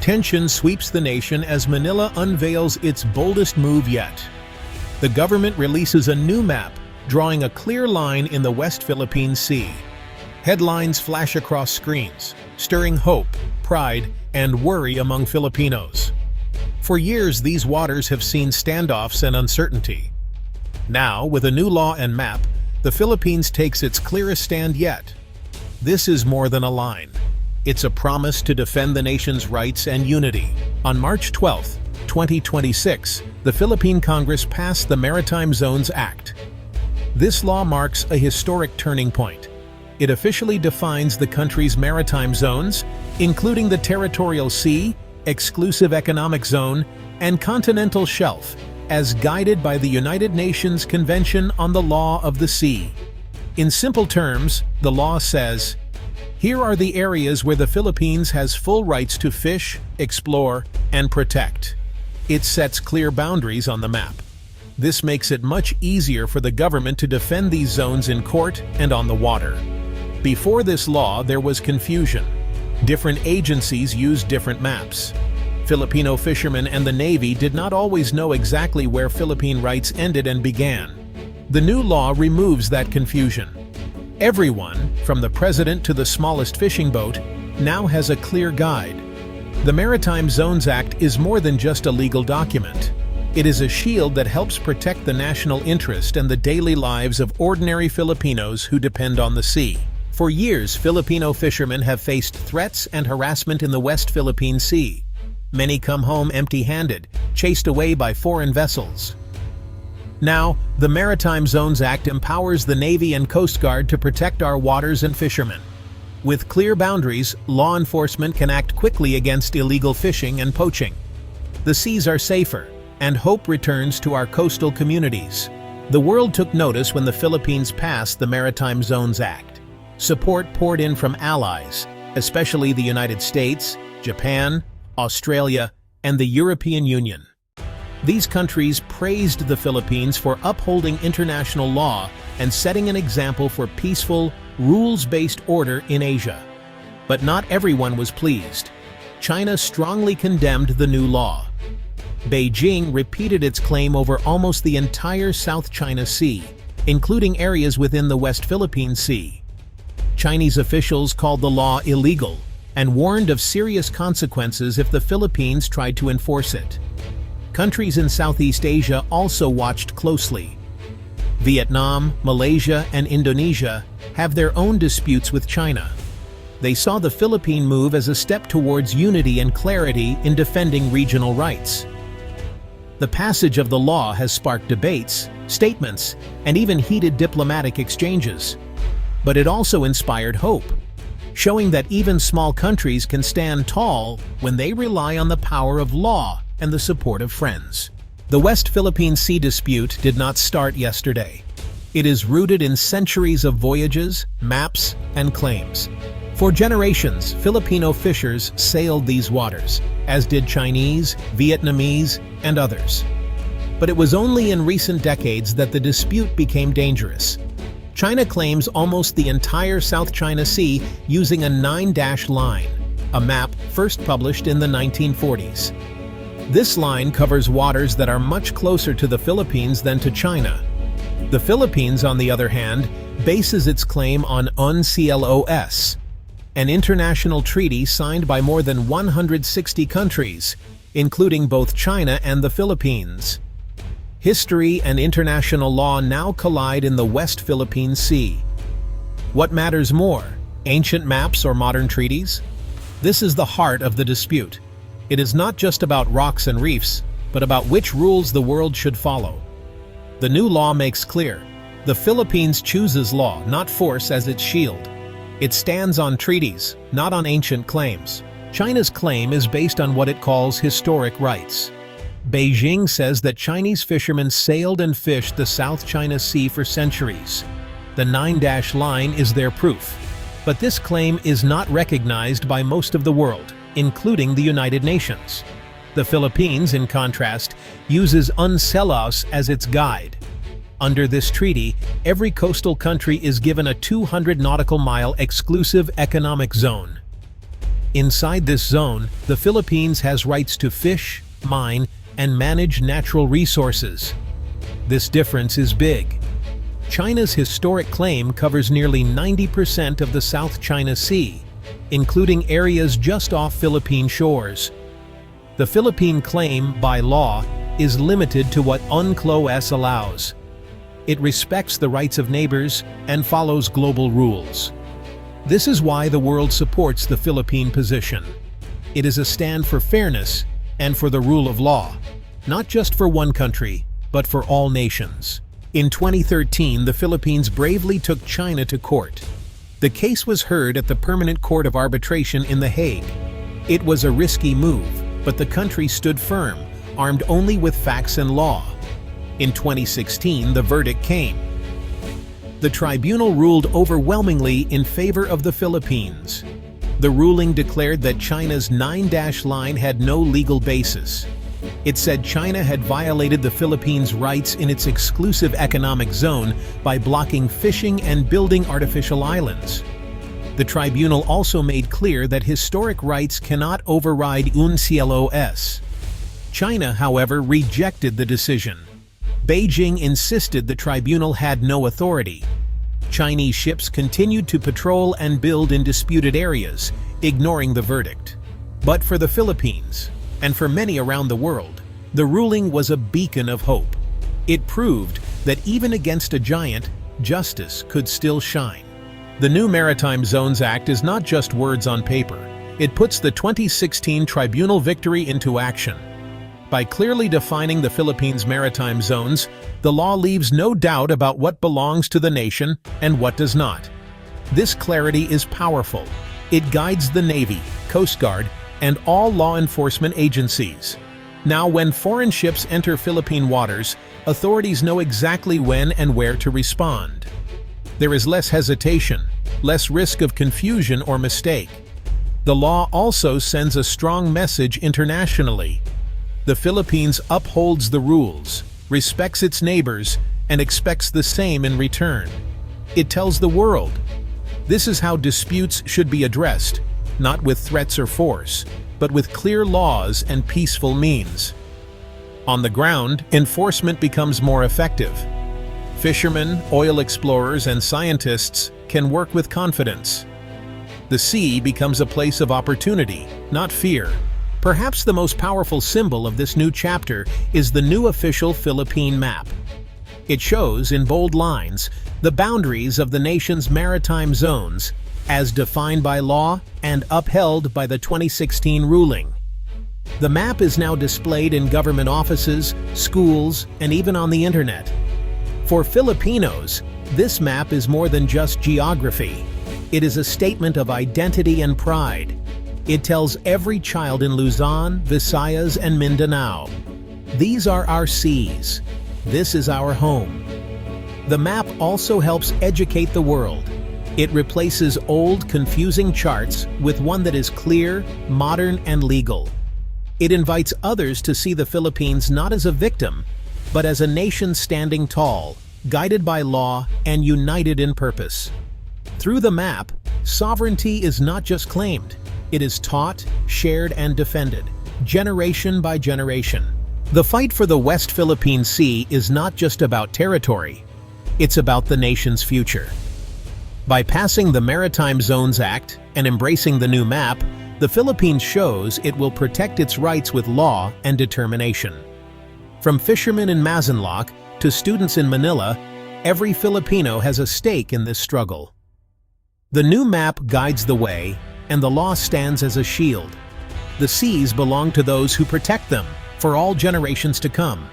Tension sweeps the nation as Manila unveils its boldest move yet. The government releases a new map, drawing a clear line in the West Philippine Sea. Headlines flash across screens, stirring hope, pride, and worry among Filipinos. For years, these waters have seen standoffs and uncertainty. Now, with a new law and map, the Philippines takes its clearest stand yet. This is more than a line. It's a promise to defend the nation's rights and unity. On March 12, 2026, the Philippine Congress passed the Maritime Zones Act. This law marks a historic turning point. It officially defines the country's maritime zones, including the territorial sea, exclusive economic zone, and continental shelf, as guided by the United Nations Convention on the Law of the Sea. In simple terms, the law says, here are the areas where the Philippines has full rights to fish, explore, and protect. It sets clear boundaries on the map. This makes it much easier for the government to defend these zones in court and on the water. Before this law, there was confusion. Different agencies used different maps. Filipino fishermen and the Navy did not always know exactly where Philippine rights ended and began. The new law removes that confusion. Everyone, from the president to the smallest fishing boat, now has a clear guide. The Maritime Zones Act is more than just a legal document. It is a shield that helps protect the national interest and the daily lives of ordinary Filipinos who depend on the sea. For years, Filipino fishermen have faced threats and harassment in the West Philippine Sea. Many come home empty-handed, chased away by foreign vessels. Now, the Maritime Zones Act empowers the Navy and Coast Guard to protect our waters and fishermen. With clear boundaries, law enforcement can act quickly against illegal fishing and poaching. The seas are safer, and hope returns to our coastal communities. The world took notice when the Philippines passed the Maritime Zones Act. Support poured in from allies, especially the United States, Japan, Australia, and the European Union. These countries praised the Philippines for upholding international law and setting an example for peaceful, rules-based order in Asia. But not everyone was pleased. China strongly condemned the new law. Beijing repeated its claim over almost the entire South China Sea, including areas within the West Philippine Sea. Chinese officials called the law illegal and warned of serious consequences if the Philippines tried to enforce it. Countries in Southeast Asia also watched closely. Vietnam, Malaysia, and Indonesia have their own disputes with China. They saw the Philippine move as a step towards unity and clarity in defending regional rights. The passage of the law has sparked debates, statements, and even heated diplomatic exchanges. But it also inspired hope, showing that even small countries can stand tall when they rely on the power of law and the support of friends. The West Philippine Sea dispute did not start yesterday. It is rooted in centuries of voyages, maps, and claims. For generations, Filipino fishers sailed these waters, as did Chinese, Vietnamese, and others. But it was only in recent decades that the dispute became dangerous. China claims almost the entire South China Sea using a 9-dash line, a map first published in the 1940s. This line covers waters that are much closer to the Philippines than to China. The Philippines, on the other hand, bases its claim on UNCLOS, an international treaty signed by more than 160 countries, including both China and the Philippines. History and international law now collide in the West Philippine Sea. What matters more, ancient maps or modern treaties? This is the heart of the dispute. It is not just about rocks and reefs, but about which rules the world should follow. The new law makes clear, the Philippines chooses law, not force, as its shield. It stands on treaties, not on ancient claims. China's claim is based on what it calls historic rights. Beijing says that Chinese fishermen sailed and fished the South China Sea for centuries. The 9-dash line is their proof. But this claim is not recognized by most of the world, including the United Nations. The Philippines, in contrast, uses UNCLOS as its guide. Under this treaty, every coastal country is given a 200 nautical mile exclusive economic zone. Inside this zone, the Philippines has rights to fish, mine, and manage natural resources. This difference is big. China's historic claim covers nearly 90% of the South China Sea, including areas just off Philippine shores. The Philippine claim, by law, is limited to what UNCLOS allows. It respects the rights of neighbors and follows global rules. This is why the world supports the Philippine position. It is a stand for fairness and for the rule of law, not just for one country, but for all nations. In 2013, the Philippines bravely took China to court. The case was heard at the Permanent Court of Arbitration in The Hague. It was a risky move, but the country stood firm, armed only with facts and law. In 2016, the verdict came. The tribunal ruled overwhelmingly in favor of the Philippines. The ruling declared that China's 9-dash line had no legal basis. It said China had violated the Philippines' rights in its exclusive economic zone by blocking fishing and building artificial islands. The tribunal also made clear that historic rights cannot override UNCLOS. China, however, rejected the decision. Beijing insisted the tribunal had no authority. Chinese ships continued to patrol and build in disputed areas, ignoring the verdict. But for the Philippines, and for many around the world, the ruling was a beacon of hope. It proved that even against a giant, justice could still shine. The new Maritime Zones Act is not just words on paper. It puts the 2016 tribunal victory into action. By clearly defining the Philippines' maritime zones, the law leaves no doubt about what belongs to the nation and what does not. This clarity is powerful. It guides the Navy, Coast Guard, and all law enforcement agencies. Now, when foreign ships enter Philippine waters, authorities know exactly when and where to respond. There is less hesitation, less risk of confusion or mistake. The law also sends a strong message internationally. The Philippines upholds the rules, respects its neighbors, and expects the same in return. It tells the world, this is how disputes should be addressed, not with threats or force, but with clear laws and peaceful means. On the ground, enforcement becomes more effective. Fishermen, oil explorers, and scientists can work with confidence. The sea becomes a place of opportunity, not fear. Perhaps the most powerful symbol of this new chapter is the new official Philippine map. It shows, in bold lines, the boundaries of the nation's maritime zones, as defined by law and upheld by the 2016 ruling. The map is now displayed in government offices, schools, and even on the internet. For Filipinos, this map is more than just geography. It is a statement of identity and pride. It tells every child in Luzon, Visayas, and Mindanao, these are our seas. This is our home. The map also helps educate the world. It replaces old, confusing charts with one that is clear, modern, and legal. It invites others to see the Philippines not as a victim, but as a nation standing tall, guided by law, and united in purpose. Through the map, sovereignty is not just claimed. It is taught, shared, and defended, generation by generation. The fight for the West Philippine Sea is not just about territory. It's about the nation's future. By passing the Maritime Zones Act and embracing the new map, the Philippines shows it will protect its rights with law and determination. From fishermen in Masinloc to students in Manila, every Filipino has a stake in this struggle. The new map guides the way, and the law stands as a shield. The seas belong to those who protect them for all generations to come.